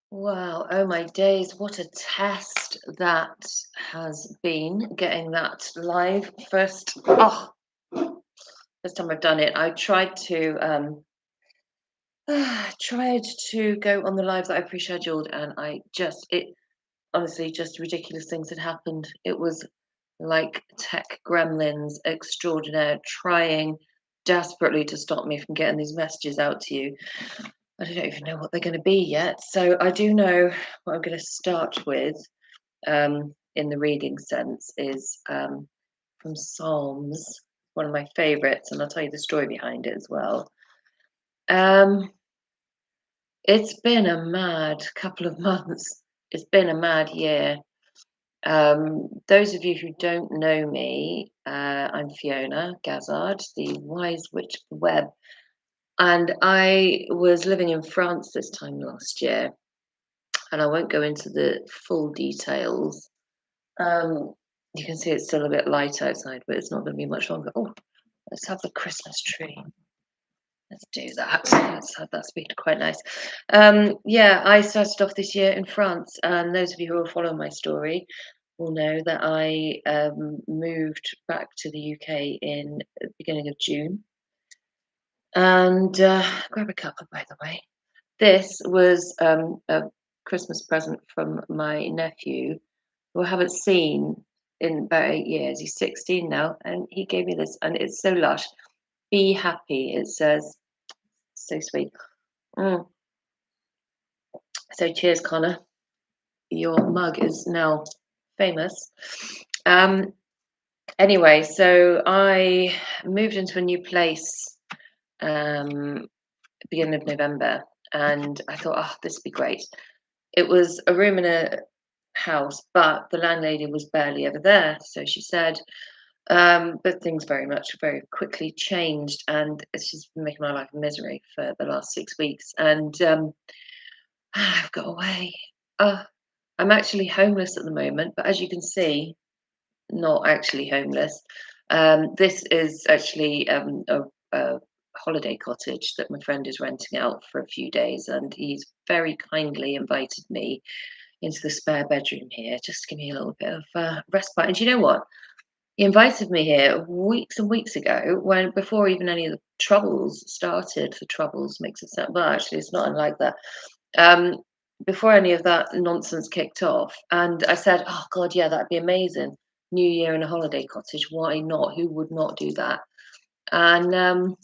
Wow, oh my days, what a test that has been getting that live first time I've done it. I tried to tried to go on the live that I pre-scheduled and I just it honestly just ridiculous things had happened. It was like tech gremlins extraordinaire trying desperately to stop me from getting these messages out to you. I don't even know what they're going to be yet. So I do know what I'm going to start with in the reading sense is from Psalms, one of my favorites, and I'll tell you the story behind it as well. Um, it's been a mad couple of months. It's been a mad year. Those of you who don't know me, I'm Fiona Gazard, the Wise Witch of the Web, and I was living in France this time last year, and I won't go into the full details. Um, you can see it's still a bit light outside, but it's not going to be much longer. Oh, let's have the Christmas tree. Let's do that. Let's have that speak quite nice. Yeah, I started off this year in France, and those of you who will follow my story will know that I moved back to the UK in the beginning of June. And grab a cuppa, by the way. This was a Christmas present from my nephew, who I haven't seen in about 8 years. He's 16 now, and he gave me this, and it's so lush. Be happy, it says. So sweet. Mm. So cheers, Connor. Your mug is now famous. Um, anyway, so I moved into a new place beginning of November, and I thought, oh, this would be great. It was a room in a house, but the landlady was barely ever there. So she said, but things very quickly changed, and it's just been making my life a misery for the last 6 weeks. And I've got away. Uh, I'm actually homeless at the moment, but as you can see, not actually homeless. This is actually a holiday cottage that my friend is renting out for a few days, and he's very kindly invited me into the spare bedroom here just to give me a little bit of respite. And do you know what? He invited me here weeks and weeks ago, when before even any of the troubles started. The troubles makes it sound well, actually, it's not unlike that. Um, Before any of that nonsense kicked off, and I said, "Oh God, yeah, that'd be amazing. New Year in a holiday cottage. Why not? Who would not do that?" And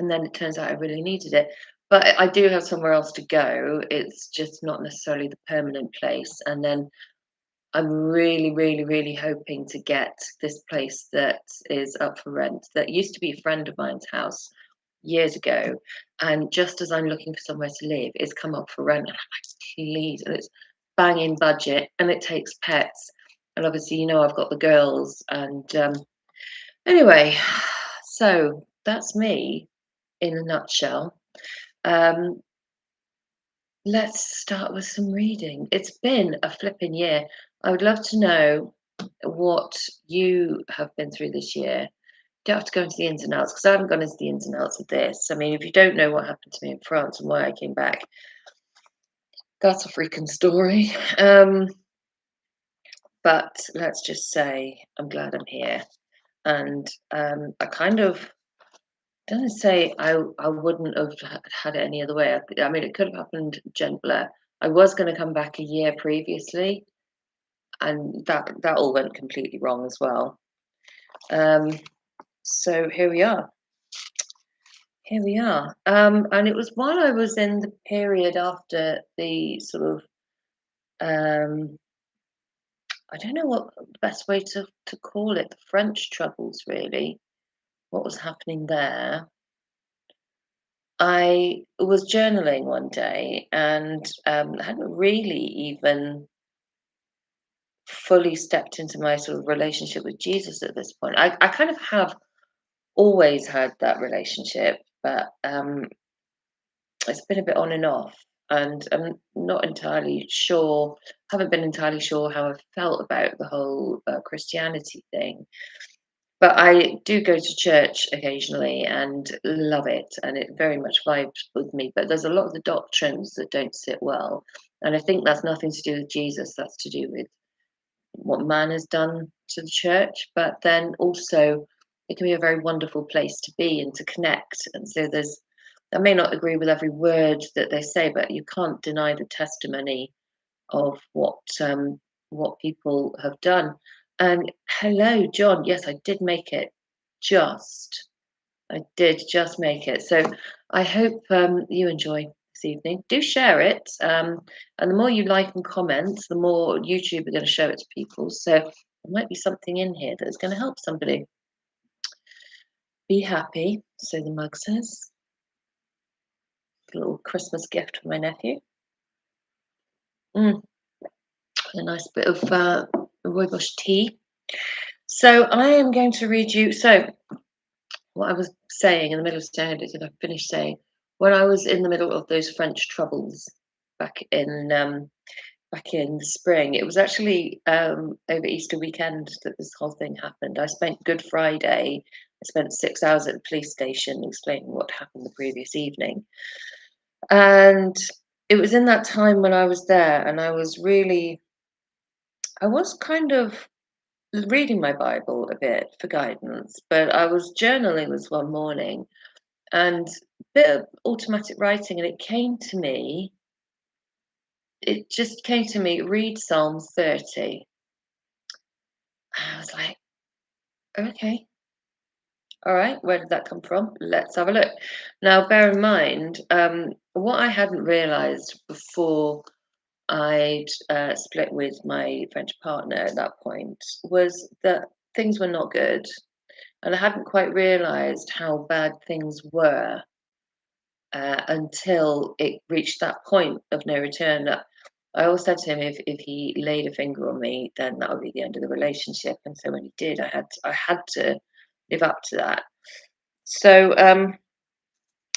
and then it turns out I really needed it. But I do have somewhere else to go. It's just not necessarily the permanent place. And then I'm really hoping to get this place that is up for rent, that used to be a friend of mine's house years ago. And just as I'm looking for somewhere to live, it's come up for rent. And I'm like, please. And it's banging budget and it takes pets. And obviously, I've got the girls. And anyway, so that's me in a nutshell. Um, let's start with some reading. It's been a flipping year. I would love to know what you have been through this year. You don't have to go into the ins and outs because I haven't gone into the ins and outs of this. I mean, if you don't know what happened to me in France and why I came back, that's a freaking story. But let's just say I'm glad I'm here. And I kind of don't say I wouldn't have had it any other way. I mean, it could have happened gentler. I was going to come back a year previously, and that all went completely wrong as well. Um, so here we are. Here we are. And it was while I was in the period after the sort of I don't know what the best way to call it, the French troubles really. What was happening there? I was journaling one day and hadn't really even fully stepped into my sort of relationship with Jesus at this point. I kind of have always had that relationship, but it's been a bit on and off. And I'm not entirely sure, haven't been entirely sure how I felt about the whole Christianity thing. But I do go to church occasionally and love it, and it very much vibes with me. But there's a lot of the doctrines that don't sit well, and I think that's nothing to do with Jesus. That's to do with what man has done to the church. But then also, it can be a very wonderful place to be and to connect. And so I may not agree with every word that they say, but you can't deny the testimony of what people have done. And hello, John. Yes, I did make it. Just I did just make it. So I hope you enjoy this evening. Do share it, and the more you like and comment, the more YouTube are going to show it to people. So there might be something in here that is going to help somebody. Be happy. So the mug says, a little Christmas gift for my nephew. A nice bit of rooibos tea. So I am going to read you. So what I was saying in the middle of saying it, did I finish saying? When I was in the middle of those French troubles back in the spring, it was actually over Easter weekend that this whole thing happened. I spent Good Friday. I spent 6 hours at the police station explaining what happened the previous evening, and it was in that time when I was there, and I was kind of reading my Bible a bit for guidance, but I was journaling this one morning and a bit of automatic writing, and it just came to me, read Psalm 30. I was like, okay, all right, where did that come from? Let's have a look. Now, bear in mind, what I hadn't realized before I'd split with my French partner at that point was that things were not good. And I hadn't quite realized how bad things were until it reached that point of no return. I always said to him, if he laid a finger on me, then that would be the end of the relationship. And so when he did, I had to live up to that. So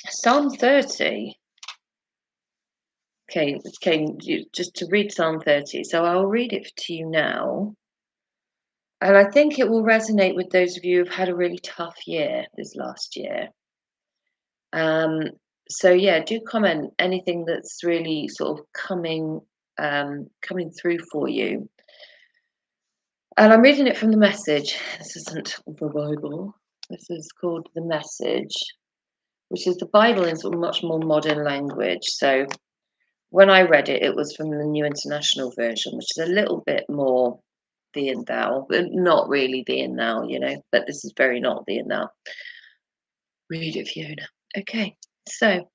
Psalm 30. Okay, just to read Psalm 30. So I'll read it to you now. And I think it will resonate with those of you who've had a really tough year this last year. Um, so yeah, do comment anything that's really sort of coming through for you. And I'm reading it from the Message. This isn't the Bible. This is called the Message, which is the Bible in sort of much more modern language. So when I read it, it was from the New International Version, which is a little bit more thee and thou, but not really thee and thou, but this is very not thee and thou. Read it, Fiona. Okay, so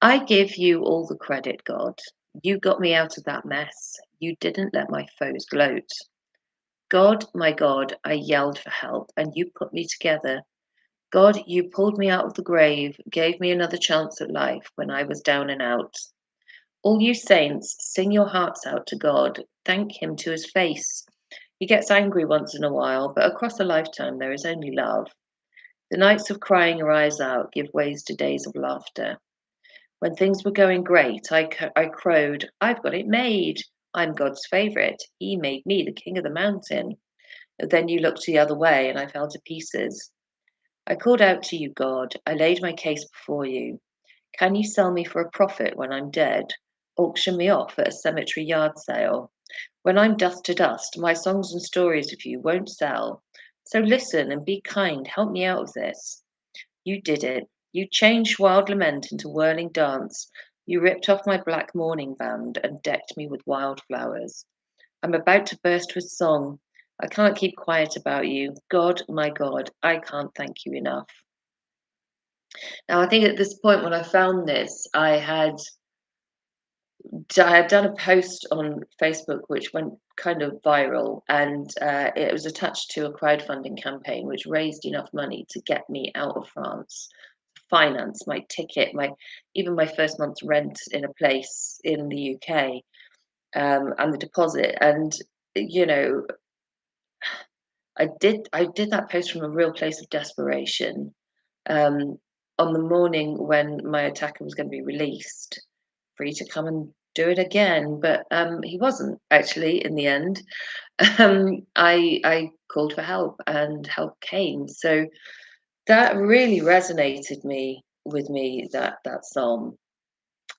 I give you all the credit, God. You got me out of that mess. You didn't let my foes gloat. God, my God, I yelled for help and you put me together. God, you pulled me out of the grave, gave me another chance at life when I was down and out. All you saints, sing your hearts out to God. Thank him to his face. He gets angry once in a while, but across a lifetime there is only love. The nights of crying your eyes out give ways to days of laughter. When things were going great, I crowed, I've got it made. I'm God's favourite. He made me the king of the mountain. Then you looked the other way and I fell to pieces. I called out to you, God. I laid my case before you. Can you sell me for a profit when I'm dead? Auction me off at a cemetery yard sale. When I'm dust to dust, my songs and stories of you won't sell. So listen and be kind. Help me out of this. You did it. You changed wild lament into whirling dance. You ripped off my black mourning band and decked me with wildflowers. I'm about to burst with song. I can't keep quiet about you. God, my God, I can't thank you enough. Now, I think at this point when I found this, I had done a post on Facebook which went kind of viral, and it was attached to a crowdfunding campaign which raised enough money to get me out of France, finance my ticket, even my first month's rent in a place in the UK, and the deposit. And you know, I did that post from a real place of desperation. Um, on the morning when my attacker was going to be released, free to come and do it again, but he wasn't actually in the end. I called for help and help came. So that really resonated me with me, that psalm.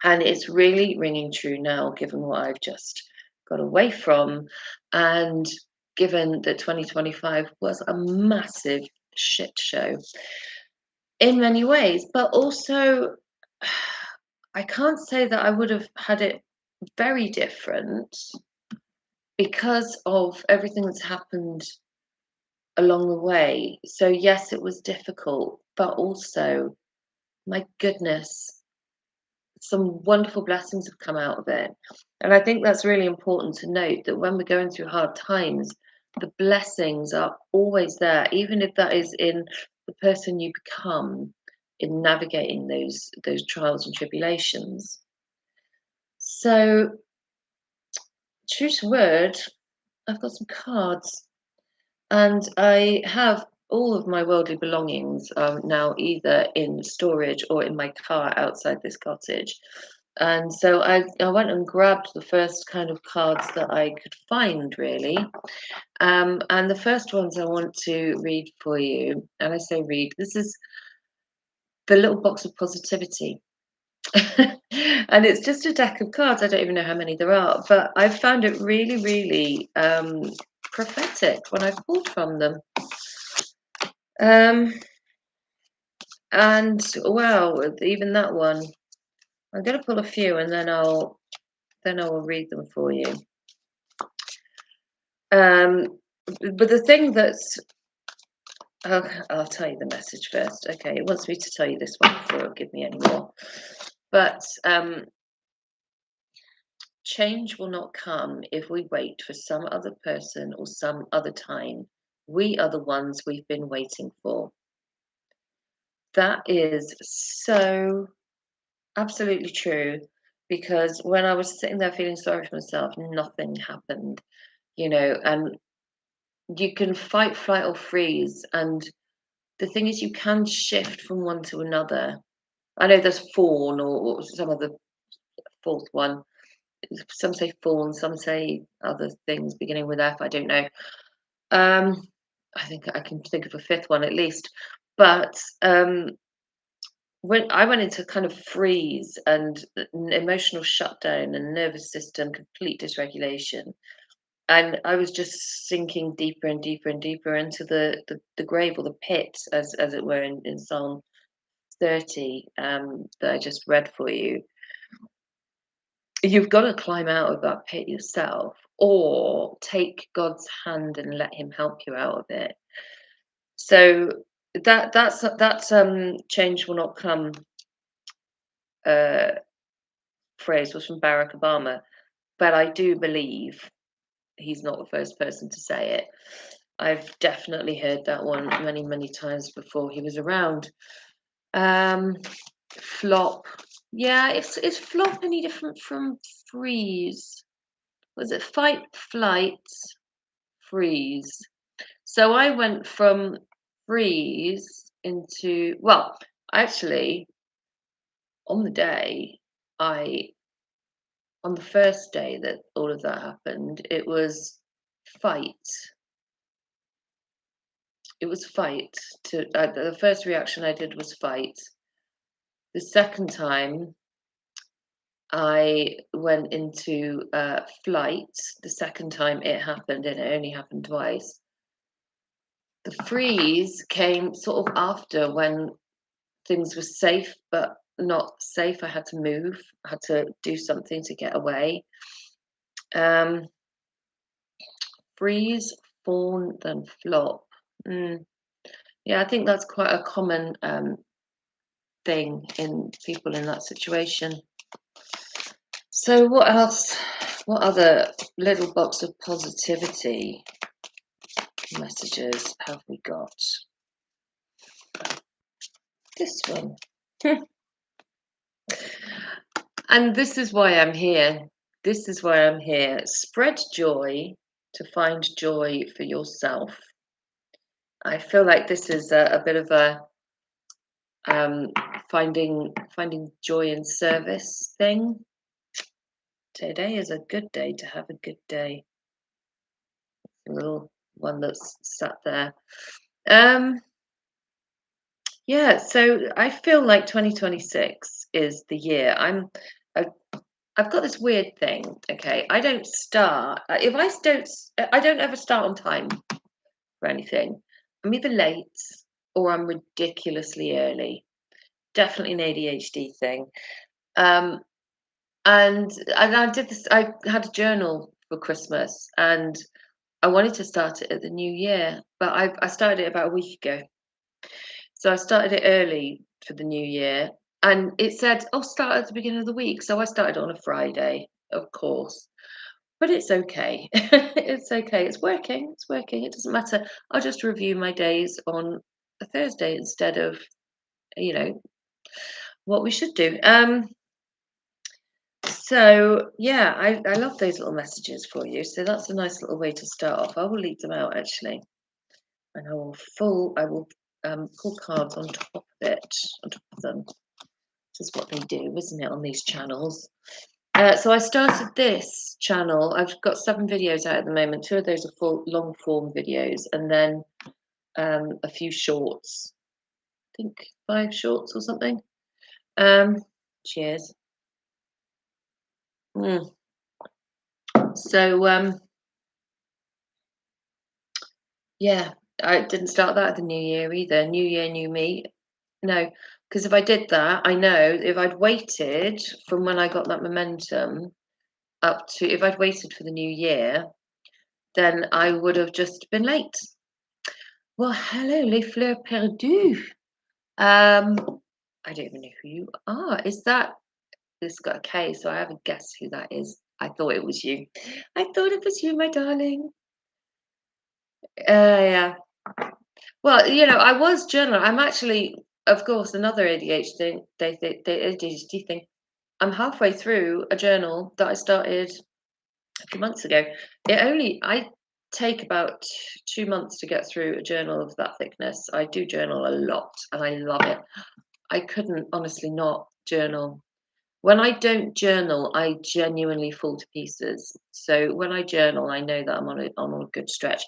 And it's really ringing true now, given what I've just got away from, and given that 2025 was a massive shit show in many ways, but also I can't say that I would have had it very different because of everything that's happened along the way. So, yes, it was difficult, but also, my goodness, some wonderful blessings have come out of it. And I think that's really important to note, that when we're going through hard times, the blessings are always there, even if that is in the person you become in navigating those trials and tribulations. So, true to word, I've got some cards, and I have all of my worldly belongings now either in storage or in my car outside this cottage. And so I went and grabbed the first kind of cards that I could find, really. And the first ones I want to read for you, and I say read, this is the little box of positivity. And it's just a deck of cards. I don't even know how many there are, but I found it really, really prophetic when I pulled from them. Um, and wow, even that one, I'm going to pull a few, and then I will read them for you. But the thing that's, I'll tell you the message first. Okay, it wants me to tell you this one before it'll give me any more. But change will not come if we wait for some other person or some other time. We are the ones we've been waiting for. That is so absolutely true, because when I was sitting there feeling sorry for myself, nothing happened, and you can fight, flight, or freeze. And the thing is, you can shift from one to another. I know there's fawn or some other fourth one. Some say fawn, some say other things beginning with F. I don't know. I think I can think of a fifth one at least. But when I went into kind of freeze and emotional shutdown and nervous system complete dysregulation, and I was just sinking deeper and deeper and deeper into the grave, or the pit, as it were, in Psalm 30, that I just read for you. You've got to climb out of that pit yourself, or take God's hand and let Him help you out of it. So that's change will not come uh, phrase was from Barack Obama, but I do believe he's not the first person to say it. I've definitely heard that one many, many times before he was around. Flop. Yeah, is flop any different from freeze? Was it fight, flight, freeze? So I went from freeze into, well, actually, on the day, I on the first day that all of that happened, it was fight. It was fight. The first reaction I did was fight. The second time I went into flight. The second time it happened, and it only happened twice. The freeze came sort of after, when things were safe but not safe. I had to move, I had to do something to get away. Freeze, fawn, then flop. Yeah, I think that's quite a common thing in people in that situation. So what else? What other little box of positivity messages have we got? This one. And this is why I'm here. This is why I'm here. Spread joy to find joy for yourself. I feel like this is a bit of a finding joy in service thing. Today is a good day to have a good day. A little one that's sat there. Um, yeah, so I feel like 2026 is the year. I, I've got this weird thing. Okay, I don't start if I don't. I don't ever start on time for anything. I'm either late or I'm ridiculously early. Definitely an ADHD thing. Um, and I did this. I had a journal for Christmas, and I wanted to start it at the new year, but I started it about a week ago. So I started it early for the new year, and it said, "Oh, start at the beginning of the week." So I started on a Friday, of course, but it's okay. It's okay. It's working. It's working. It doesn't matter. I'll just review my days on a Thursday instead of, you know, what we should do. So yeah, I love those little messages for you. So that's a nice little way to start off. I will leave them out actually, and I will pull cards on top of it, on top of them. This is what they do, isn't it, on these channels? So I started this channel. I've got 7 videos out at the moment. 2 of those are full long form videos, and then a few shorts. I think 5 shorts or something. Cheers. Mm. So yeah, I didn't start that at the new year either. New year, new me. No, because if I did that, I know if I'd waited from when I got that momentum up to if I'd waited for the new year, then I would have just been late. Well, hello, les fleurs perdues. Um, I don't even know who you are. Is that this got a K, so I haven't guessed who that is. I thought it was you. I thought it was you, my darling. Yeah. Well, I was journaling. I'm actually, of course, another ADHD thing. They ADHD thing. I'm halfway through a journal that I started a few months ago. I take about 2 months to get through a journal of that thickness. I do journal a lot, and I love it. I couldn't honestly not journal. When I don't journal, I genuinely fall to pieces. So when I journal, I know that I'm on a good stretch.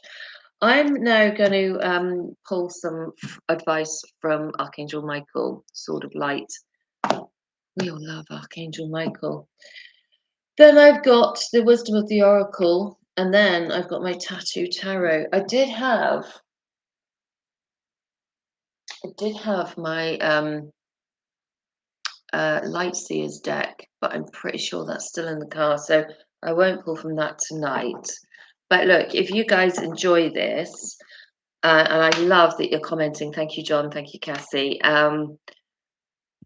I'm now going to pull some advice from Archangel Michael, Sword of Light. We all love Archangel Michael. Then I've got the Wisdom of the Oracle, and then I've got my Tattoo Tarot. I did have my Light Seers deck, but I'm pretty sure that's still in the car, so I won't pull from that tonight. But look, if you guys enjoy this, and I love that you're commenting. Thank you, John. Thank you, Cassie.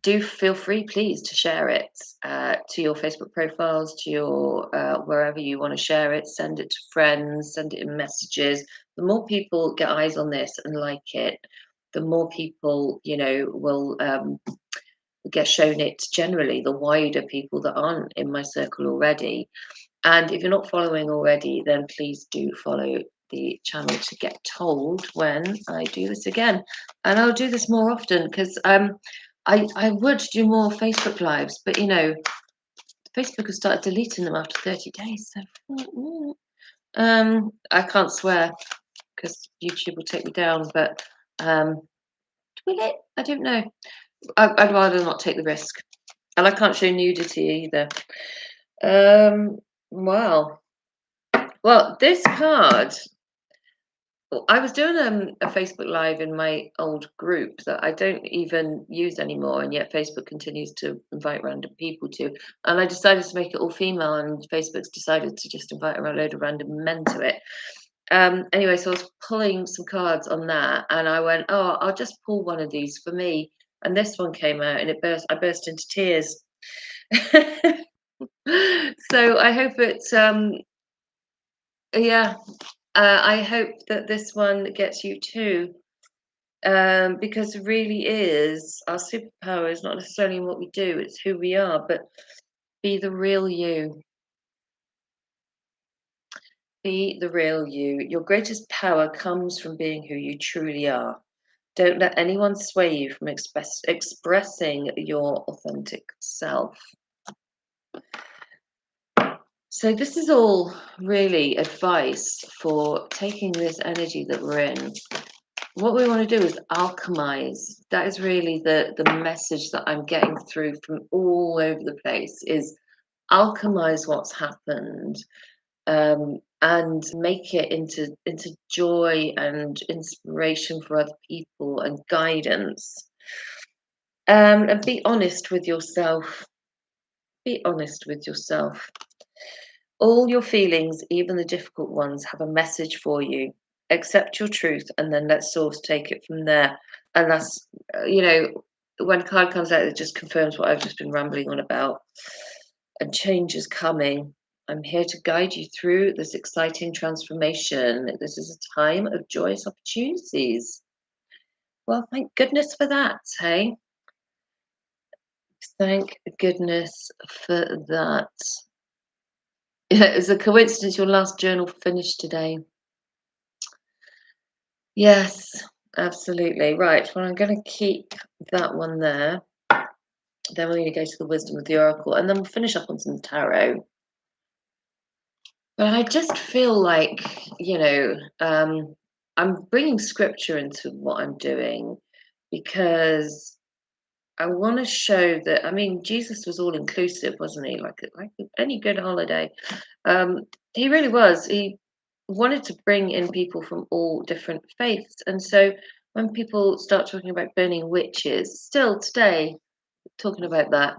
Do feel free, please, to share it to your Facebook profiles, to your wherever you want to share it. Send it to friends, send it in messages. The more people get eyes on this and like it, the more people, will get shown it generally, the wider people that aren't in my circle already. And if you're not following already, then please do follow the channel to get told when I do this again. And I'll do this more often because I would do more Facebook lives, but Facebook has started deleting them after 30 days. So I can't swear because YouTube will take me down, but will it? I don't know. I'd rather not take the risk. And I can't show nudity either. Wow. Well, this card, I was doing a Facebook Live in my old group that I don't even use anymore, and yet Facebook continues to invite random people to. And I decided to make it all female, and Facebook's decided to just invite a load of random men to it. Anyway, so I was pulling some cards on that, and I went, "Oh, I'll just pull one of these for me." And this one came out, and I burst into tears. So I hope yeah, I hope that this one gets you too, because it really is our superpower is not necessarily in what we do; it's who we are. But be the real you. Be the real you. Your greatest power comes from being who you truly are. Don't let anyone sway you from expressing your authentic self. So this is all really advice for taking this energy that we're in. What we want to do is alchemize. That is really the message that I'm getting through from all over the place is alchemize what's happened, and make it into joy and inspiration for other people and guidance. And be honest with yourself. Be honest with yourself. All your feelings, even the difficult ones, have a message for you. Accept your truth and then let source take it from there. And that's, when card comes out, it just confirms what I've just been rambling on about. And change is coming. I'm here to guide you through this exciting transformation. This is a time of joyous opportunities. Well, thank goodness for that, hey? Thank goodness for that. Yeah, it's a coincidence your last journal finished today. Yes, absolutely. Right. Well, I'm going to keep that one there. Then we're going to go to the wisdom of the oracle, and then we'll finish up on some tarot. But I just feel like, I'm bringing scripture into what I'm doing because I want to show that. I mean, Jesus was all inclusive, wasn't he? Like any good holiday. He really was. He wanted to bring in people from all different faiths. And so when people start talking about burning witches, still today, talking about that,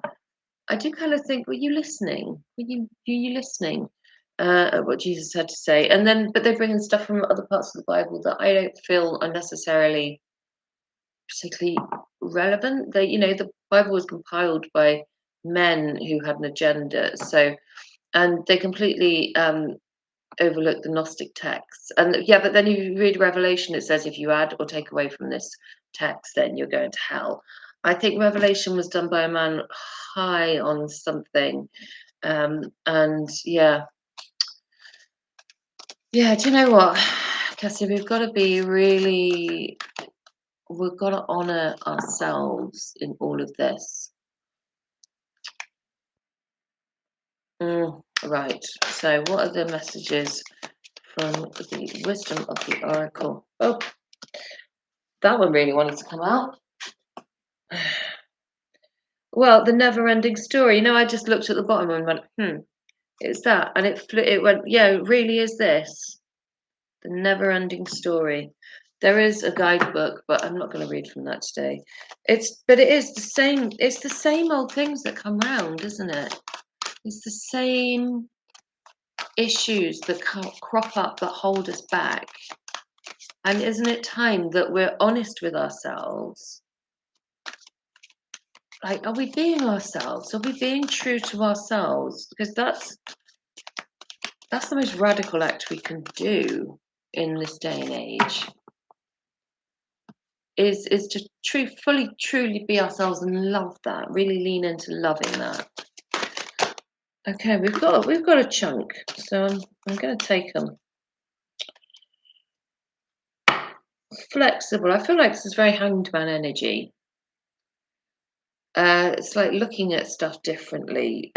I do kind of think, were you listening? Were you listening at what Jesus had to say? And then, but they bring in stuff from other parts of the Bible that I don't feel are necessarily particularly relevant. The Bible was compiled by men who had an agenda. So, and they completely overlook the Gnostic texts. And yeah, but then you read Revelation, it says if you add or take away from this text, then you're going to hell. I think Revelation was done by a man high on something. And yeah, do you know what, Cassie, we've got to be really, we've got to honor ourselves in all of this. Right. So what are the messages from the wisdom of the oracle? Oh, that one really wanted to come out. Well, the never-ending story. I just looked at the bottom and went, it's that, and it went, yeah, it really is this, the never-ending story. There is a guidebook, but I'm not going to read from that today. But it is the same. It's the same old things that come round, isn't it? It's the same issues that crop up that hold us back. And isn't it time that we're honest with ourselves? Like, are we being ourselves? Are we being true to ourselves? Because that's the most radical act we can do in this day and age. Is to truly be ourselves and love that. Really lean into loving that. Okay, we've got a chunk, so I'm going to take them. Flexible. I feel like this is very hanged man energy. It's like looking at stuff differently,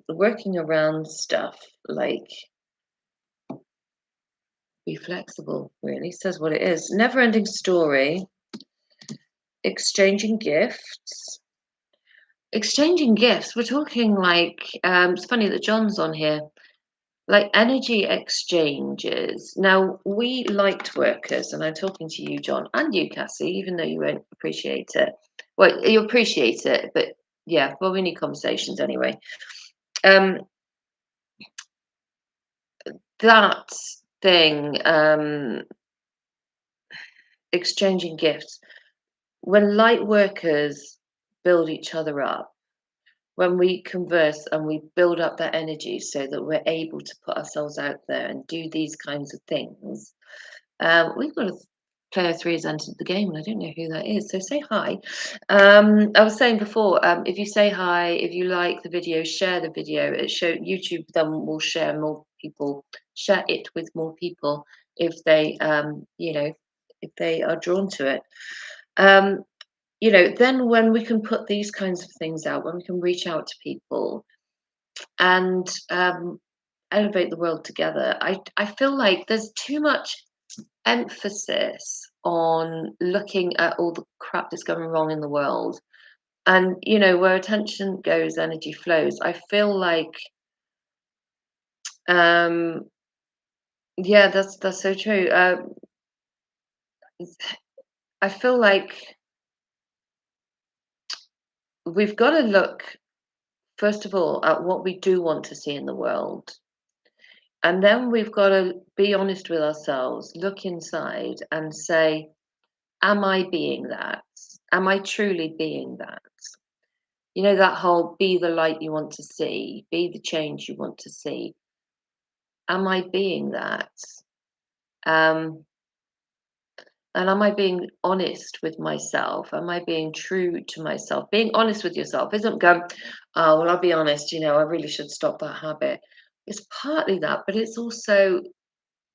working around stuff, like be flexible, really says what it is. Never ending story, exchanging gifts. Exchanging gifts, we're talking like, it's funny that John's on here, like energy exchanges. Now, we light workers, and I'm talking to you, John, and you, Cassie, even though you won't appreciate it. Well, you appreciate it, but yeah, well, we need conversations anyway. That thing, exchanging gifts, when light workers build each other up, when we converse and we build up that energy so that we're able to put ourselves out there and do these kinds of things, we've got a player 3 has entered the game, and I don't know who that is, so say hi. I was saying before, if you say hi, if you like the video, share the video. YouTube then will share more people, share it with more people if they if they are drawn to it. Then when we can put these kinds of things out, when we can reach out to people and elevate the world together. I feel like there's too much emphasis on looking at all the crap that's going wrong in the world. And, where attention goes, energy flows. I feel like, um, yeah, that's so true. I feel like we've got to look, first of all, at what we do want to see in the world. And then we've got to be honest with ourselves, look inside and say, am I being that? Am I truly being that? That whole be the light you want to see, be the change you want to see. Am I being that? Um, and am I being honest with myself? Am I being true to myself? Being honest with yourself isn't going, oh, well, I'll be honest, I really should stop that habit. It's partly that, but it's also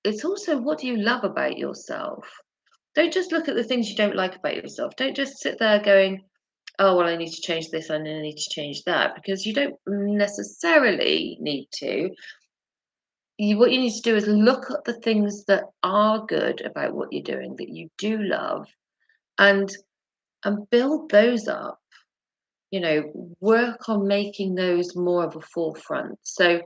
what do you love about yourself? Don't just look at the things you don't like about yourself. Don't just sit there going, oh, well, I need to change this and I need to change that, because you don't necessarily need to. What you need to do is look at the things that are good about what you're doing, that you do love, and build those up. Work on making those more of a forefront. So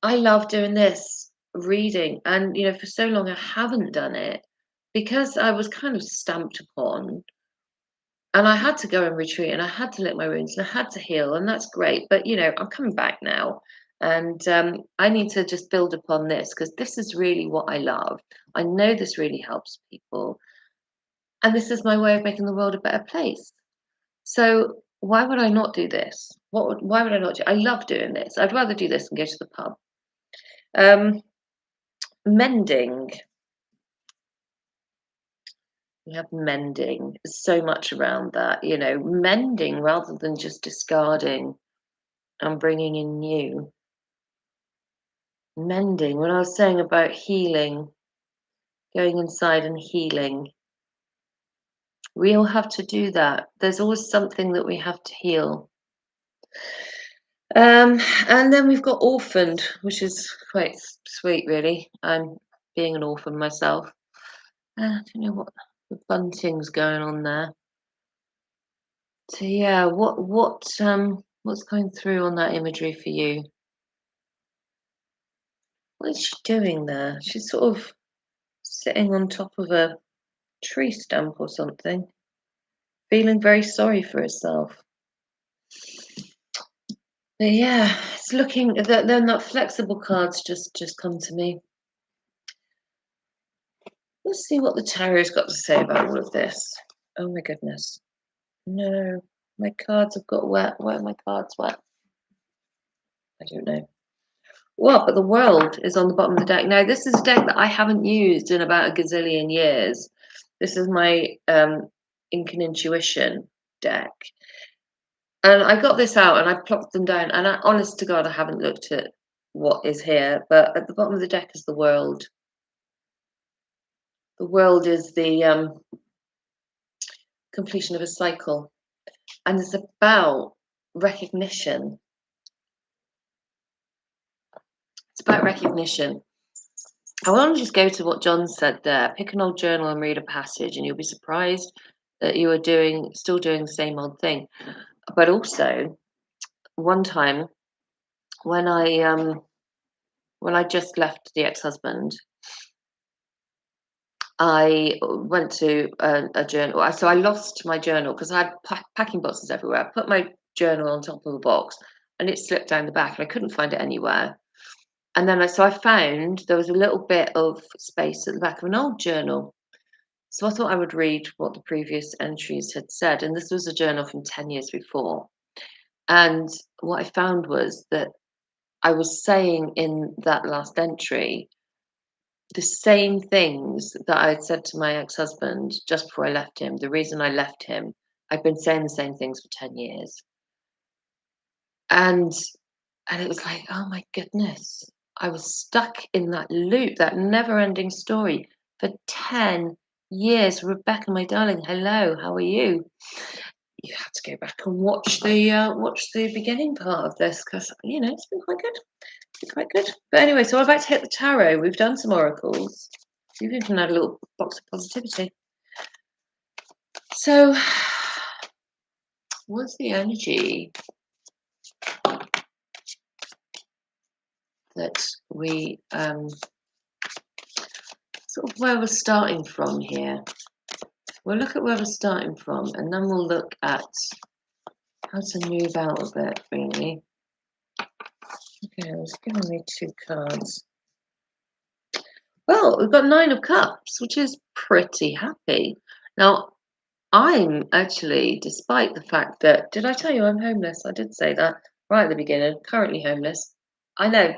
I love doing this, reading, and for so long I haven't done it because I was kind of stamped upon, and I had to go and retreat, and I had to lick my wounds, and I had to heal, and that's great. But I'm coming back now, and I need to just build upon this because this is really what I love. I know this really helps people, and this is my way of making the world a better place. So why would I not do this? Why would I not do? I love doing this. I'd rather do this than go to the pub. Um, Mending. We have mending. There's so much around that. Mending rather than just discarding and bringing in new. Mending. When I was saying about healing, going inside and healing, we all have to do that. There's always something that we have to heal. And then we've got orphaned, which is quite sweet, really. I'm being an orphan myself. I don't know what the fun thing's going on there. So yeah, what's going through on that imagery for you? What is she doing there? She's sort of sitting on top of a tree stump or something, feeling very sorry for herself. But yeah, it's looking that then that flexible cards just come to me. Let's see what the tarot's got to say about all of this. Oh my goodness. No, my cards have got wet. Why are my cards wet? I don't know. Well, but the world is on the bottom of the deck. Now, this is a deck that I haven't used in about a gazillion years. This is my Ink and Intuition deck. And I got this out and I plopped them down. And honest to God, I haven't looked at what is here. But at the bottom of the deck is the world. The world is the completion of a cycle. And it's about recognition. It's about recognition. I want to just go to what John said there. Pick an old journal and read a passage, and you'll be surprised that you are still doing the same old thing. But also, one time when I just left the ex-husband, I went to a journal. So I lost my journal because I had packing boxes everywhere. I put my journal on top of a box, and it slipped down the back, and I couldn't find it anywhere. And then I found there was a little bit of space at the back of an old journal. So I thought I would read what the previous entries had said. And this was a journal from 10 years before. And what I found was that I was saying in that last entry the same things that I had said to my ex-husband just before I left him. The reason I left him, I've been saying the same things for 10 years. And it was like, oh my goodness, I was stuck in that loop, that never-ending story for 10 years. Rebecca, my darling, hello, how are you? you have to go back and watch the beginning part of this because it's been quite good. It's been quite good. But anyway, so I'm about to hit the tarot. We've done some oracles. We've even had a little box of positivity. So, what's the energy that we sort of where we're starting from here? We'll look at where we're starting from, and then we'll look at how to move out of it, really. Okay, it's giving me 2 cards. Well, we've got 9 of Cups, which is pretty happy. Now, I'm actually, despite the fact that, did I tell you I'm homeless? I did say that right at the beginning, currently homeless. I know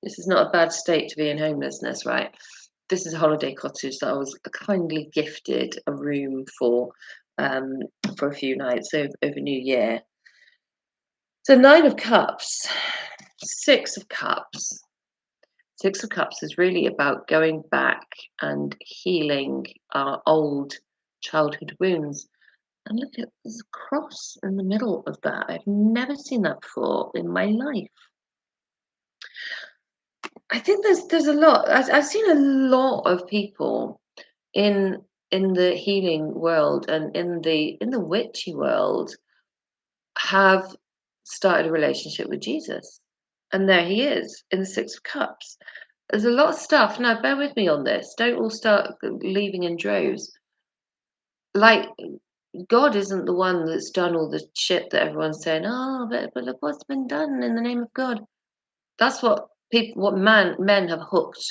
this is not a bad state to be in homelessness, right? This is a holiday cottage that I was kindly gifted a room for a few nights over New Year. So 9 of Cups, 6 of Cups. 6 of Cups is really about going back and healing our old childhood wounds. And look at there's a cross in the middle of that. I've never seen that before in my life. I think there's a lot. I've seen a lot of people in the healing world and in the witchy world have started a relationship with Jesus. And there he is in the 6 of Cups. There's a lot of stuff. Now, bear with me on this. Don't all start leaving in droves. Like, God isn't the one that's done all the shit that everyone's saying, oh, but look what's been done in the name of God. That's what men have hooked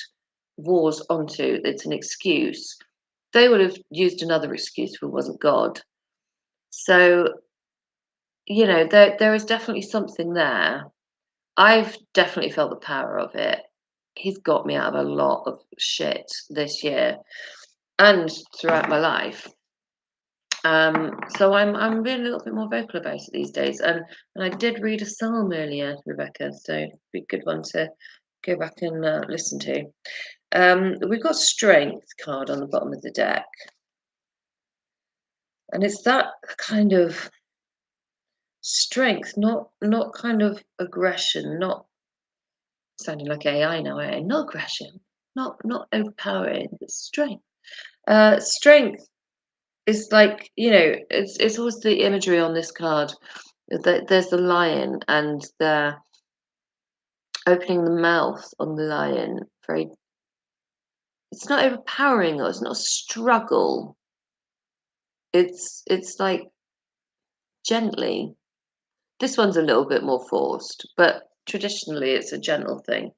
wars onto. It's an excuse. They would have used another excuse if it wasn't God. So, there is definitely something there. I've definitely felt the power of it. He's got me out of a lot of shit this year and throughout my life. So I'm being a little bit more vocal about it these days. And I did read a psalm earlier, Rebecca, so it'd be a good one to go back and listen to. We've got Strength card on the bottom of the deck. And it's that kind of strength, not kind of aggression, not sounding like AI now, no aggression, not overpowering, but strength. Strength is like, it's always the imagery on this card. There's the lion and the opening the mouth on the lion. Very, it's not overpowering or it's not a struggle. It's like gently. This one's a little bit more forced, but traditionally it's a gentle thing.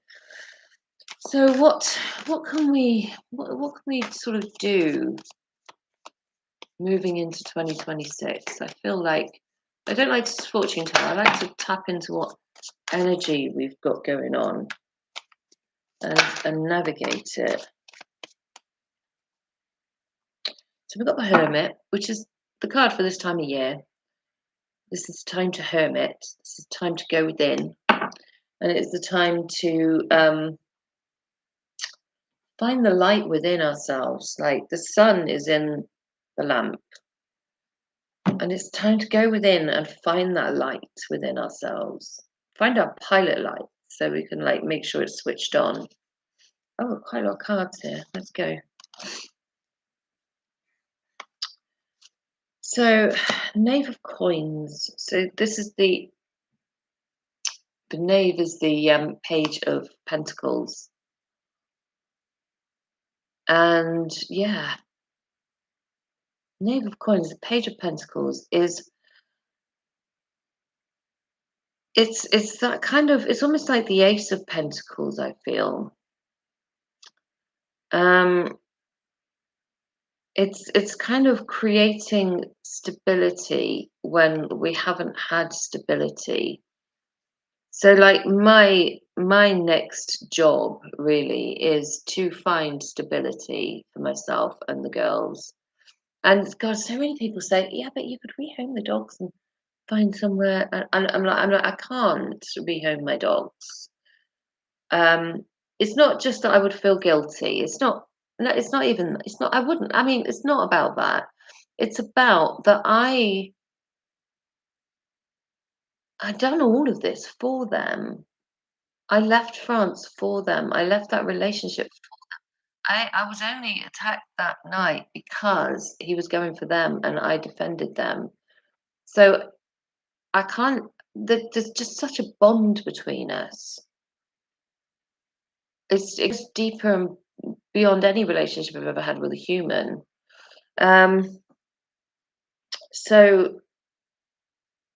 So what can we sort of do moving into 2026? I feel like I don't like to fortune tell. I like to tap into what energy we've got going on and navigate it. So we've got the Hermit, which is the card for this time of year. This is time to hermit. This is time to go within, and it's the time to find the light within ourselves. Like the sun is in the lamp, and it's time to go within and find that light within ourselves. Find our pilot light so we can make sure it's switched on. Oh, quite a lot of cards here. Let's go. So, Knave of Coins. So this is the Knave is the Page of Pentacles. And yeah, Knave of Coins, the Page of Pentacles is it's that kind of, it's almost like the Ace of Pentacles, I feel. It's kind of creating stability when we haven't had stability. So like my next job really is to find stability for myself and the girls. And God, so many people say, yeah, but you could rehome the dogs and find somewhere. And I'm like, I can't rehome my dogs. It's not just that I would feel guilty. It's not. No, it's not even. It's not. I wouldn't. I mean, it's not about that. It's about that I'd done all of this for them. I left France for them. I left that relationship. I was only attacked that night because he was going for them and I defended them. So I can't, there's just such a bond between us. It's deeper and beyond any relationship I've ever had with a human. Um, so,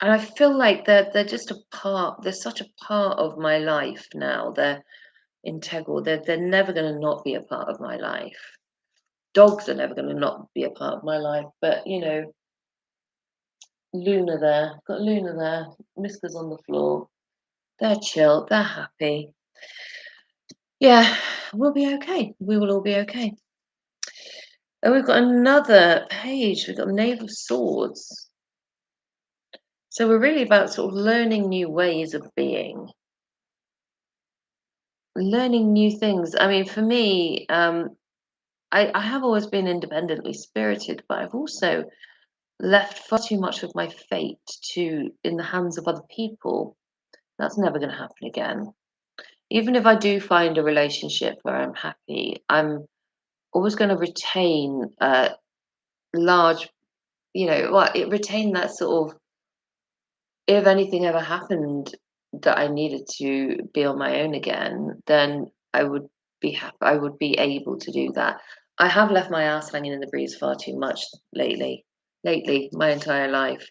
and I feel like they're just a part. They're such a part of my life now. They're integral. They're never going to not be a part of my life. Dogs are never going to not be a part of my life. But Luna there, got Luna there. Miska's on the floor. They're chill. They're happy. Yeah, we'll be okay. We will all be okay. And we've got another page. We've got the Knave of Swords. So we're really about sort of learning new ways of being, learning new things. I mean, for me, I have always been independently spirited, but I've also left far too much of my fate to in the hands of other people. That's never going to happen again. Even if I do find a relationship where I'm happy, I'm always going to retain a large, retain that sort of, if anything ever happened that I needed to be on my own again, then I would be happy. I would be able to do that. I have left my ass hanging in the breeze far too much lately. Lately, my entire life.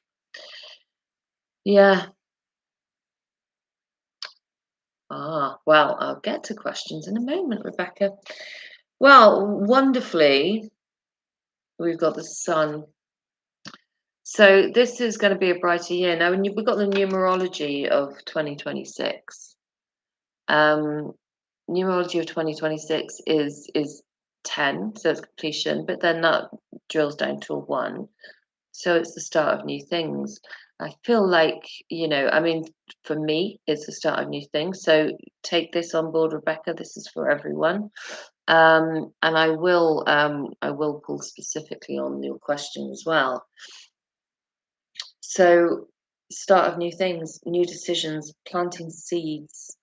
Yeah. Well, I'll get to questions in a moment, Rebecca. Well, wonderfully, we've got the sun. So this is going to be a brighter year. Now, we've got the numerology of 2026. Um, numerology of 2026 is 10, so it's completion, but then that drills down to a 1. So it's the start of new things. I feel like, I mean, for me, it's the start of new things. So take this on board, Rebecca. This is for everyone. And I will pull specifically on your question as well. So start of new things, new decisions, planting seeds.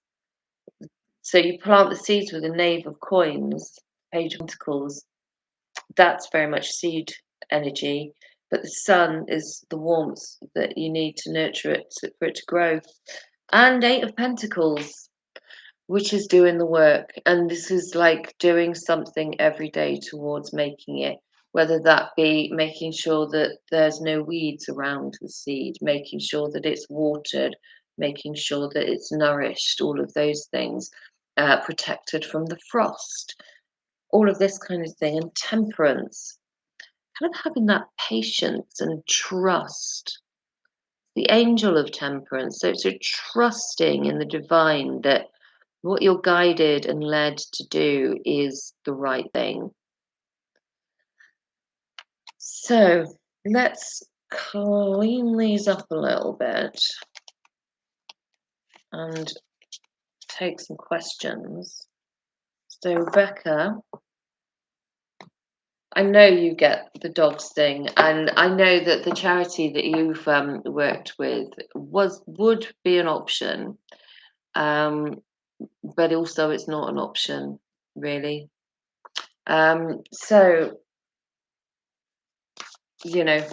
So you plant the seeds with a knave of coins, page of pentacles. That's very much seed energy, but the sun is the warmth that you need to nurture it for it to grow. And eight of pentacles, which is doing the work. And this is like doing something every day towards making it, whether that be making sure that there's no weeds around the seed, making sure that it's watered, making sure that it's nourished, all of those things, protected from the frost, all of this kind of thing. And temperance, kind of having that patience and trust, the angel of temperance. So trusting in the divine that what you're guided and led to do is the right thing. So let's clean these up a little bit and take some questions. So, Rebecca, I know you get the dogs thing, and I know that the charity that you've worked with would be an option, um, but also it's not an option really. So you know,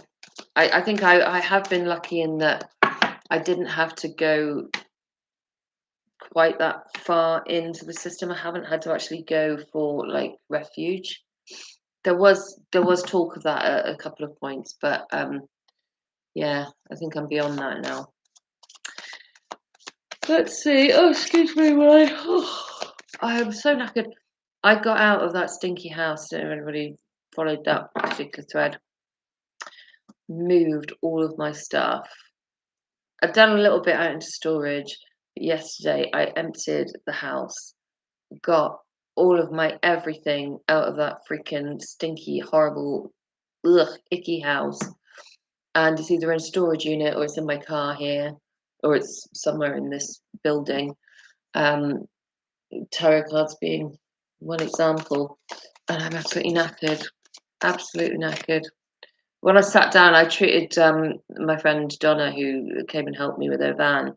I think I have been lucky in that I didn't have to go quite that far into the system. I haven't had to actually go for like refuge. There was talk of that at a couple of points, but yeah, I think I'm beyond that now. Let's see. Oh, excuse me, I am so knackered. I got out of that stinky house. If anybody followed that particular thread, moved all of my stuff. I've done a little bit out into storage, but yesterday I emptied the house, got all of my everything out of that freaking stinky, horrible, icky house. And it's either in a storage unit or it's in my car here, or it's somewhere in this building. Um, Tarot cards being one example. And I'm absolutely knackered. Absolutely knackered. when I sat down, I treated my friend Donna, who came and helped me with her van,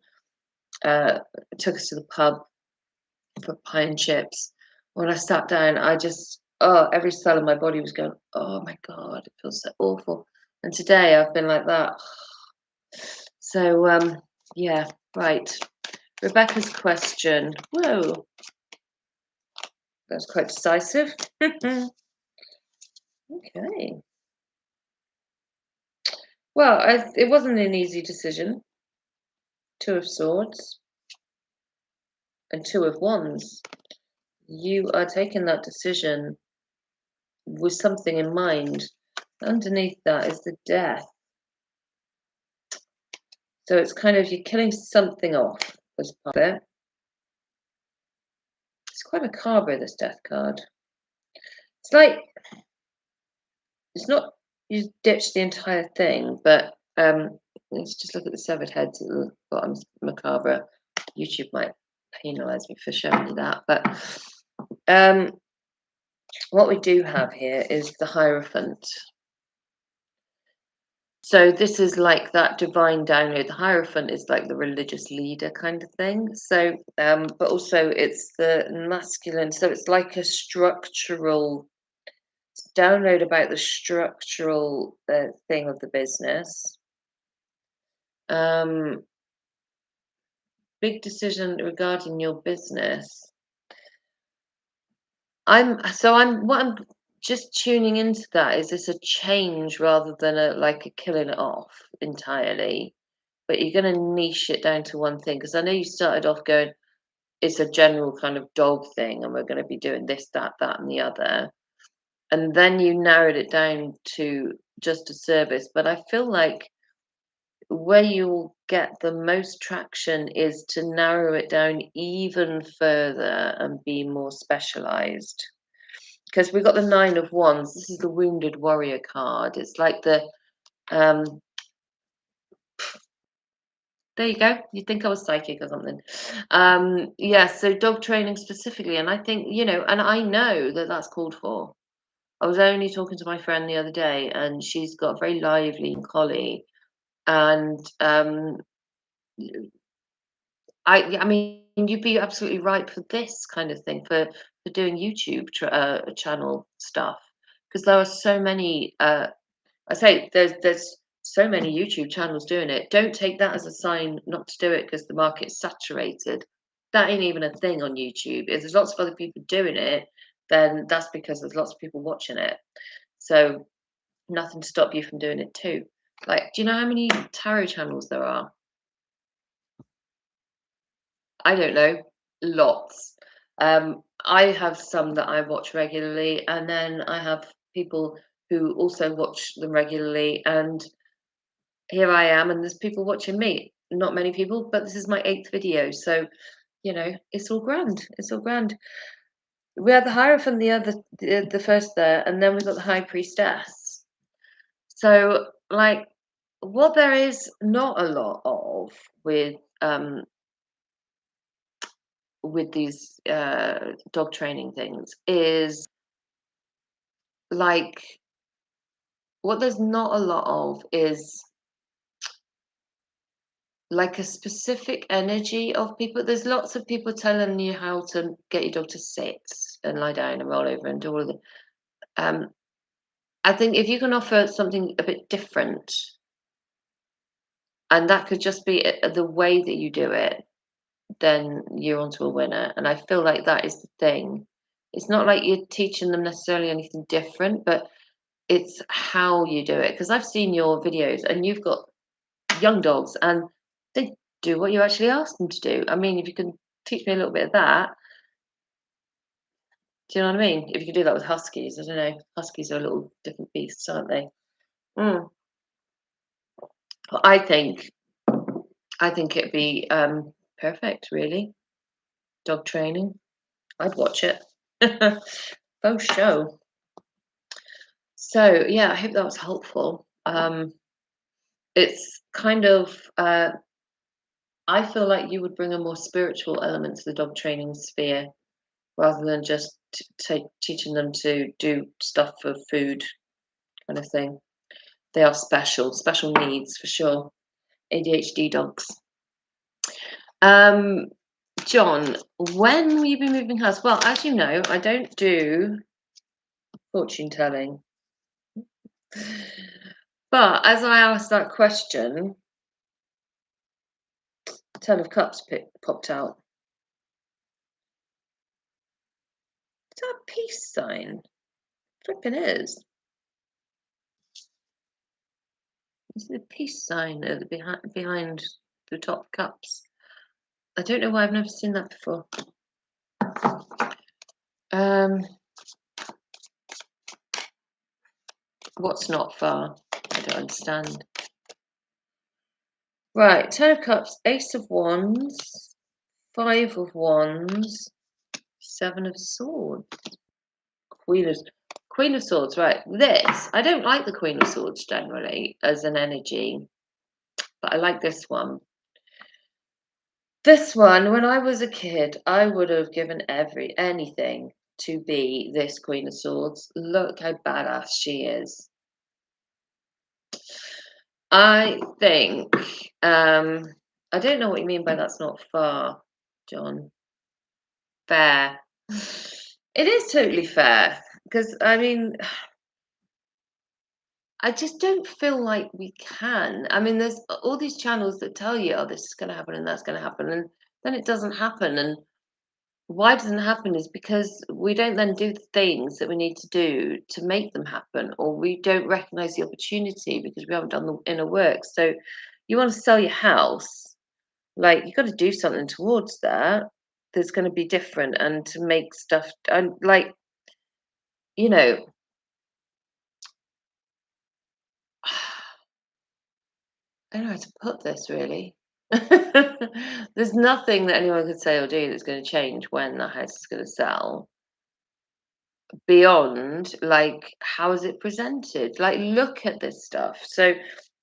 uh, took us to the pub for pie and chips. When I sat down, I just, oh, every cell in my body was going, oh my God, it feels so awful. And today I've been like that. So, yeah, right. Rebecca's question. Whoa, that's quite decisive. Okay. Well, it wasn't an easy decision. Two of Swords and Two of Wands. You are taking that decision with something in mind. Underneath that is the Death. So it's kind of you're killing something off as part of it. It's quite macabre, this Death card. It's like it's not you ditch the entire thing, but let's just look at the severed heads at the bottom. Macabre. YouTube might penalise me for showing you that, but what we do have here is the Hierophant. So this is like that divine download. The Hierophant is like the religious leader kind of thing. So, but also it's the masculine. So it's like a structural download about the structural thing of the business. Big decision regarding your business. What I'm just tuning into that is this a change rather than like a killing it off entirely, but you're going to niche it down to one thing because I know you started off going it's a general kind of dog thing and we're going to be doing this, that and the other, and then you narrowed it down to just a service. But I feel like where you'll get the most traction is to narrow it down even further and be more specialized. Because we've got the Nine of Wands. This is the Wounded Warrior card. It's like the um there you go. You'd think I was psychic or something. Yeah, so dog training specifically, and I think, and I know that that's called for. I was only talking to my friend the other day, and she's got a very lively collie, and I mean, you'd be absolutely right for this kind of thing for doing YouTube channel stuff because there are so many. I say there's so many YouTube channels doing it. Don't take that as a sign not to do it because the market's saturated. That ain't even a thing on YouTube. If there's lots of other people doing it, then that's because there's lots of people watching it. So nothing to stop you from doing it too. Like, do you know how many tarot channels there are? I don't know, lots. I have some that I watch regularly, and then I have people who also watch them regularly. And here I am, and there's people watching me. Not many people, but this is my eighth video, so it's all grand. It's all grand. We had the Hierophant the first there, and then we got the High Priestess. So, like, what there is not a lot of with these dog training things is like what there's not a lot of is like a specific energy of people. There's lots of people telling you how to get your dog to sit and lie down and roll over and do all of it. Um, I think if you can offer something a bit different, and that could just be the way that you do it, then you're onto a winner. And I feel like that is the thing. It's not like you're teaching them necessarily anything different, but it's how you do it. Because I've seen your videos and you've got young dogs and they do what you actually ask them to do. I mean, if you can teach me a little bit of that, do you know what I mean? If you could do that with huskies, I don't know. Huskies are little different beasts, aren't they? Mm. But I think it'd be perfect, really. Dog training. I'd watch it. Faux show. So yeah, I hope that was helpful. It's kind of I feel like you would bring a more spiritual element to the dog training sphere rather than just teaching them to do stuff for food kind of thing. They are special needs for sure. ADHD dogs. John, when will you be moving house? Well, as you know, I don't do fortune telling. But as I asked that question, Ten of Cups popped out. Is that a peace sign? Flipping is. Is it a peace sign at the behind the top cups? I don't know why I've never seen that before. What's not far? I don't understand. Right, Ten of Cups, Ace of Wands, Five of Wands, Seven of Swords, Queen of Swords. Right, this I don't like the Queen of Swords generally as an energy, but I like this one. This one, when I was a kid, I would have given anything to be this Queen of Swords. Look how badass she is. I think, I don't know what you mean by that's not far, John. Fair. It is totally fair because I mean, I just don't feel like we can. I mean, there's all these channels that tell you, oh, this is going to happen and that's going to happen, and then it doesn't happen. And why it doesn't happen is because we don't then do the things that we need to do to make them happen, or we don't recognize the opportunity because we haven't done the inner work. So, you want to sell your house, like you've got to do something towards that. That's going to be different, and to make stuff, and like, you know, I don't know how to put this really. There's nothing that anyone could say or do that's going to change when that house is going to sell beyond like how is it presented? Like look at this stuff. So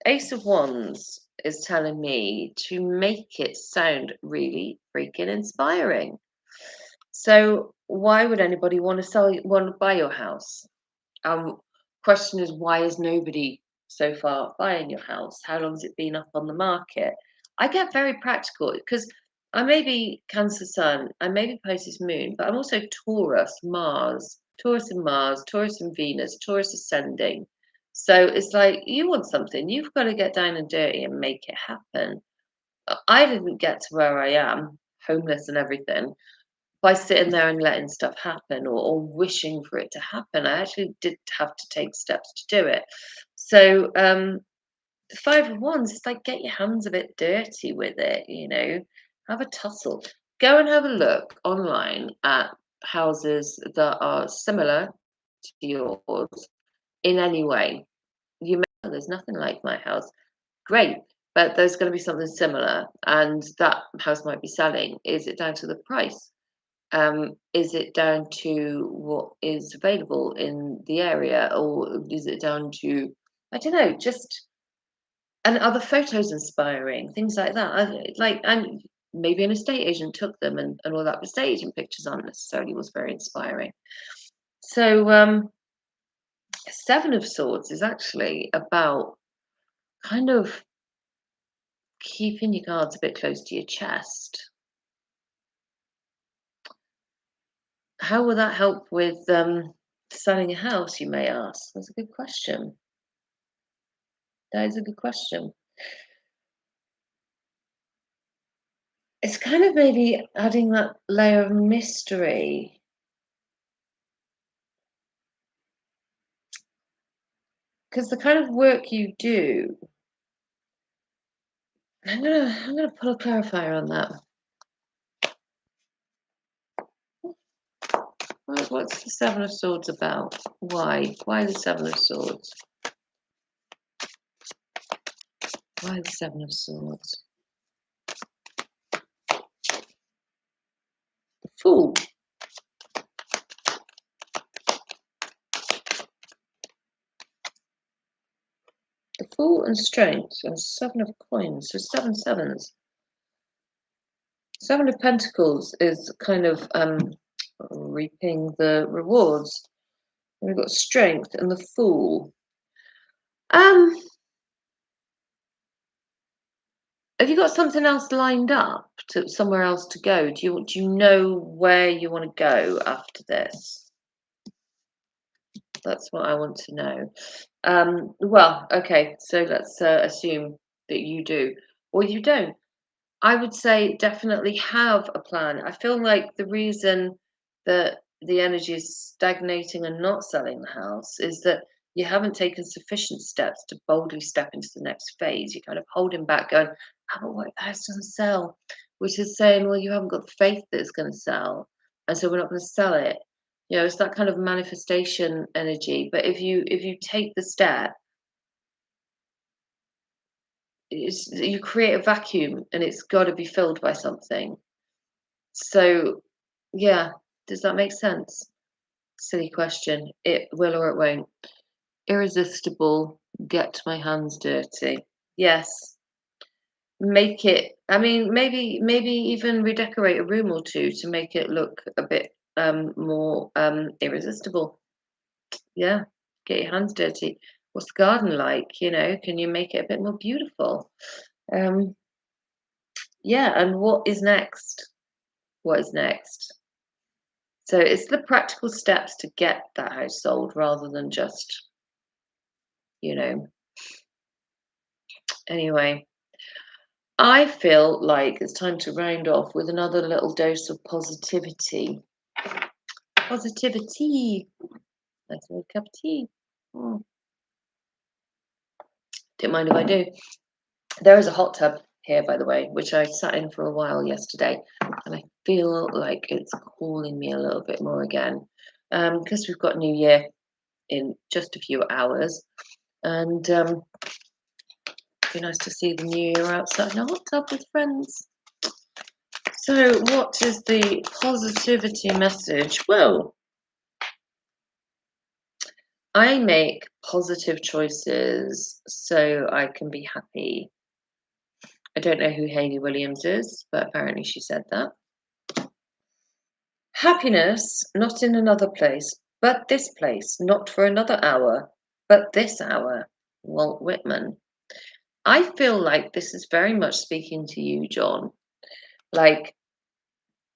Ace of Wands is telling me to make it sound really freaking inspiring. So why would anybody want to buy your house? Question is, why is nobody so far buying your house? How long has it been up on the market? I get very practical because I may be Cancer Sun, I may be Pisces Moon, but I'm also Taurus, Mars, Taurus and Mars, Taurus and Venus, Taurus ascending. So it's like you want something, you've got to get down and dirty and make it happen. I didn't get to where I am, homeless and everything, by sitting there and letting stuff happen or wishing for it to happen. I actually did have to take steps to do it. So the Five of Wands is like get your hands a bit dirty with it, have a tussle. Go and have a look online at houses that are similar to yours in any way. You may oh, there's nothing like my house. Great. But there's going to be something similar, and that house might be selling. Is it down to the price? Is it down to what is available in the area, or is it down to, I don't know, just and are the photos inspiring? Things like that. And maybe an estate agent took them and all that. But estate agent pictures aren't necessarily was very inspiring. So Seven of Swords is actually about kind of keeping your cards a bit close to your chest. How will that help with selling a house, you may ask? That's a good question. That is a good question. It's kind of maybe adding that layer of mystery. Because the kind of work you do, I'm gonna put a clarifier on that. What's the Seven of Swords about? Why? Why the Seven of Swords? Why the Seven of Swords? The Fool. The Fool and Strength and Seven of Coins. So seven sevens. Seven of Pentacles is kind of reaping the rewards. And we've got Strength and the Fool. Um, have you got something else lined up to somewhere else to go? Do you know where you want to go after this? That's what I want to know. Well, okay, so let's assume that you do or you don't. I would say definitely have a plan. I feel like the reason that the energy is stagnating and not selling the house is that you haven't taken sufficient steps to boldly step into the next phase. You're kind of holding back, going, "Oh, but what if the house doesn't sell?" Which is saying, well, you haven't got the faith that it's going to sell, and so we're not going to sell it. It's that kind of manifestation energy. But if you take the step, you create a vacuum, and it's got to be filled by something. So, yeah, does that make sense? Silly question. It will or it won't. Irresistible, get my hands dirty. Yes. Make it, I mean, maybe even redecorate a room or two to make it look a bit more irresistible. Yeah. Get your hands dirty. What's the garden like? Can you make it a bit more beautiful? Um, yeah, and what is next? What is next? So it's the practical steps to get that house sold rather than just, you know. Anyway, I feel like it's time to round off with another little dose of positivity. Positivity. Let's have a cup of tea. Oh, don't mind if I do. There is a hot tub here, by the way, which I sat in for a while yesterday, and I feel like it's calling me a little bit more again. Because we've got New Year in just a few hours, and be nice to see the new year outside in a hot tub with friends. So, what is the positivity message? Well, I make positive choices so I can be happy. I don't know who Hayley Williams is, but apparently she said that. Happiness, not in another place, but this place, not for another hour, but this hour. Walt Whitman. I feel like this is very much speaking to you, John. Like,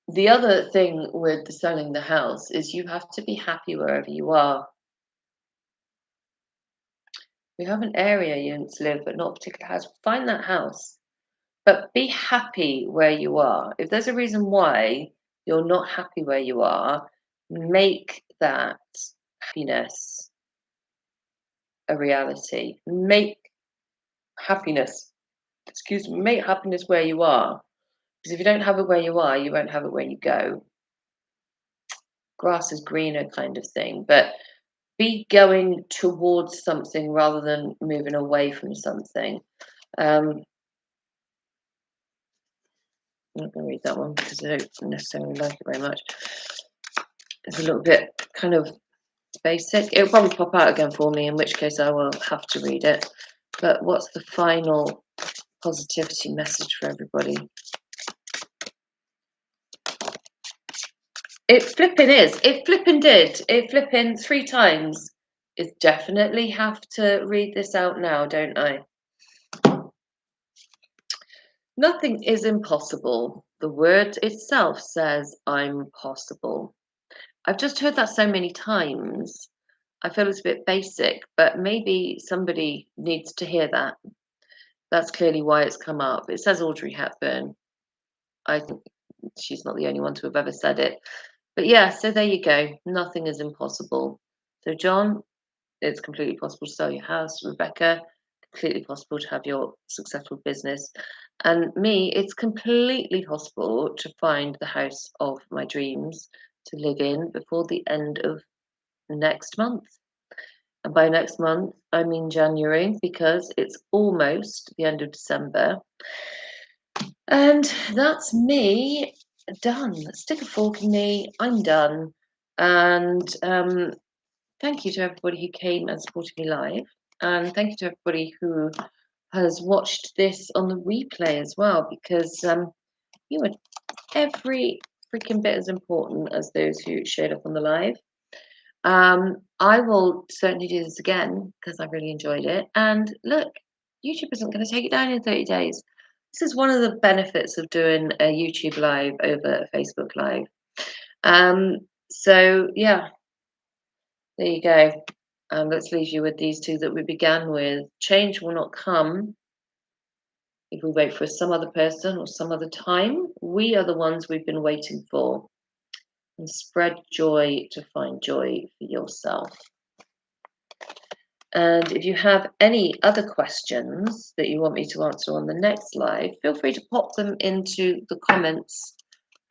the other thing with the selling the house is you have to be happy wherever you are. You have an area you want to live, but not a particular house. Find that house, but be happy where you are. If there's a reason why you're not happy where you are, make that happiness a reality. Make happiness, make happiness where you are. Because if you don't have it where you are, you won't have it where you go. Grass is greener kind of thing. But be going towards something rather than moving away from something. I'm not going to read that one because I don't necessarily like it very much. It's a little bit kind of basic. It'll probably pop out again for me, in which case I will have to read it. But what's the final positivity message for everybody? It flipping is. It flipping did. It flipping 3 times. It's definitely have to read this out now, don't I? Nothing is impossible. The word itself says, I'm possible. I've just heard that so many times. I feel it's a bit basic, but maybe somebody needs to hear that. That's clearly why it's come up. It says Audrey Hepburn. I think she's not the only one to have ever said it. But yeah, so there you go. Nothing is impossible. So, John, it's completely possible to sell your house. Rebecca, completely possible to have your successful business. And me, it's completely possible to find the house of my dreams to live in before the end of next month. And by next month, I mean January, because it's almost the end of December. And that's me done. Stick a fork in me. I'm done. And thank you to everybody who came and supported me live. And thank you to everybody who has watched this on the replay as well, because you are every freaking bit as important as those who showed up on the live. I will certainly do this again because I really enjoyed it. And look, YouTube isn't going to take it down in 30 days. This is one of the benefits of doing a YouTube live over a Facebook live. Um, so yeah, there you go. Let's leave you with these two that we began with. Change will not come if we wait for some other person or some other time. We are the ones we've been waiting for. And spread joy to find joy for yourself. And if you have any other questions that you want me to answer on the next live, feel free to pop them into the comments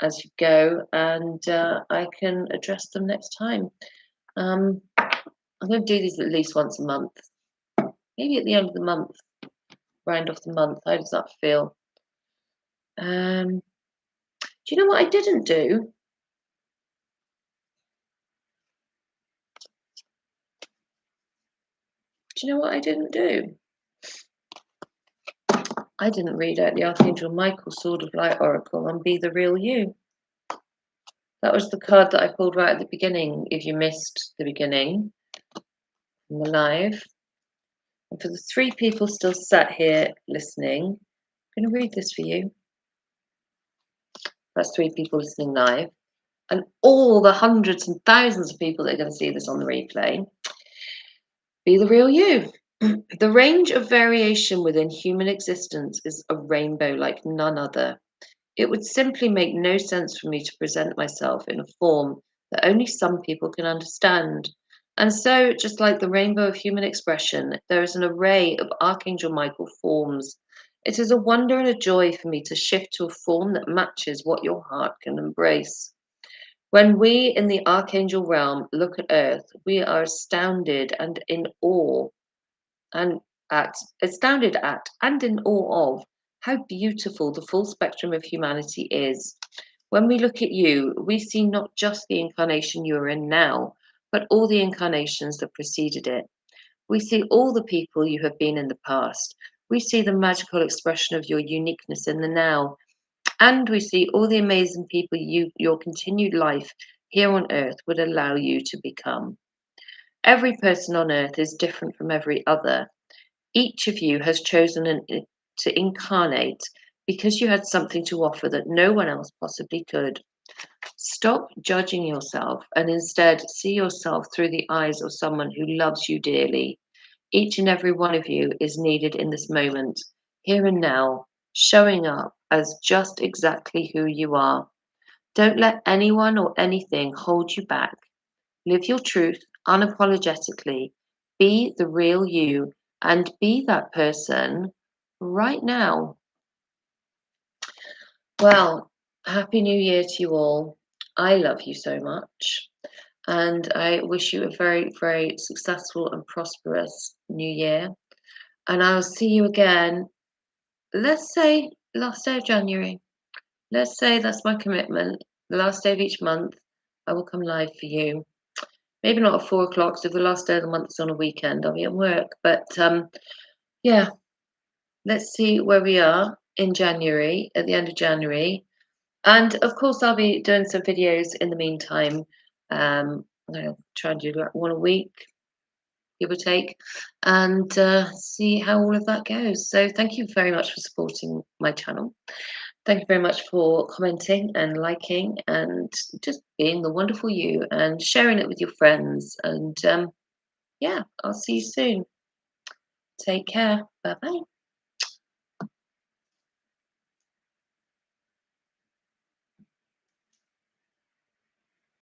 as you go, and I can address them next time. I'm going to do these at least once a month, maybe at the end of the month, round off the month. How does that feel? Do you know what I didn't do? Do you know what I didn't do? I didn't read out the Archangel Michael Sword of Light Oracle and Be the Real You. That was the card that I pulled right at the beginning, if you missed the beginning in the live. And for the 3 people still sat here listening, I'm going to read this for you. That's 3 people listening live. And all the hundreds and thousands of people that are going to see this on the replay. Be the real you. The range of variation within human existence is a rainbow like none other. It would simply make no sense for me to present myself in a form that only some people can understand. And so, just like the rainbow of human expression, there is an array of Archangel Michael forms. It is a wonder and a joy for me to shift to a form that matches what your heart can embrace. When we in the Archangel realm look at Earth, we are astounded and in awe and astounded at and in awe of how beautiful the full spectrum of humanity is. When we look at you, we see not just the incarnation you are in now, but all the incarnations that preceded it. We see all the people you have been in the past. We see the magical expression of your uniqueness in the now. And we see all the amazing people your continued life here on earth would allow you to become. Every person on earth is different from every other. Each of you has chosen to incarnate because you had something to offer that no one else possibly could. Stop judging yourself and instead see yourself through the eyes of someone who loves you dearly. Each and every one of you is needed in this moment, here and now, showing up as just exactly who you are. Don't let anyone or anything hold you back. Live your truth unapologetically. Be the real you and be that person right now. Well, Happy New Year to you all. I love you so much. And I wish you a very, very successful and prosperous new year. And I'll see you again, let's say last day of January. Let's say that's my commitment. The last day of each month, I will come live for you. Maybe not at 4 o'clock, so if the last day of the month is on a weekend, I'll be at work. But yeah, let's see where we are in January, at the end of January. And of course, I'll be doing some videos in the meantime. I'm going to try and do like 1 a week, give or take, and see how all of that goes. So thank you very much for supporting my channel. Thank you very much for commenting and liking and just being the wonderful you and sharing it with your friends. And yeah, I'll see you soon. Take care. Bye bye.